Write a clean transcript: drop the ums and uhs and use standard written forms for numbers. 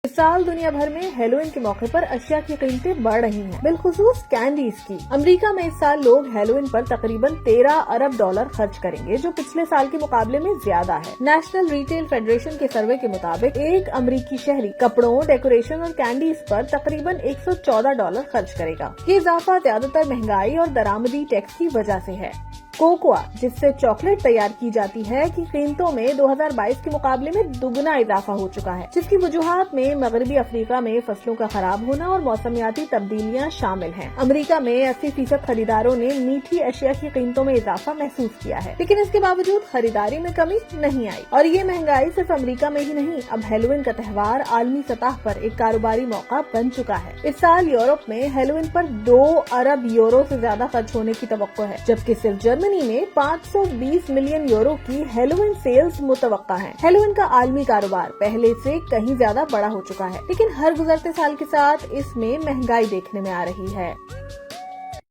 इस साल दुनिया भर में हेलोवीन के मौके पर अशिया की कीमतें बढ़ रही हैं, बिलखुसूस कैंडीज की। अमेरिका में इस साल लोग हेलोवीन पर तकरीबन 13 अरब डॉलर खर्च करेंगे, जो पिछले साल के मुकाबले में ज्यादा है। नेशनल रिटेल फेडरेशन के सर्वे के मुताबिक एक अमेरिकी शहरी कपड़ों, डेकोरेशन और कैंडीज पर तकरीबन 114 डॉलर खर्च करेगा। ये इजाफा ज्यादातर महंगाई और दरामदी टैक्स की वजह से है। कोकोआ, जिससे चॉकलेट तैयार की जाती है, की कीमतों में 2022 के मुकाबले में दुगना इजाफा हो चुका है, जिसकी वजूहात में मगरबी अफ्रीका में फसलों का खराब होना और मौसमियाती तब्दीलियां शामिल हैं। अमेरिका में 80% खरीदारों ने मीठी अशिया की कीमतों में इजाफा महसूस किया है, लेकिन इसके बावजूद खरीदारी में कमी नहीं आई। और ये महंगाई सिर्फ अमेरिका में ही नहीं, अब हेलोवीन का त्योहार आलमी सतह पर एक कारोबारी मौका बन चुका है। इस साल यूरोप में हेलोवीन पर 2 अरब यूरो से ज्यादा खर्च होने की तवक्को है, जबकि सिर्फ जर्मनी में 520 मिलियन यूरो की हेलोवीन सेल्स मुतवक्का है। हेलोवीन का आलमी कारोबार पहले से कहीं ज्यादा बड़ा हो चुका है, लेकिन हर गुजरते साल के साथ इसमें महंगाई देखने में आ रही है।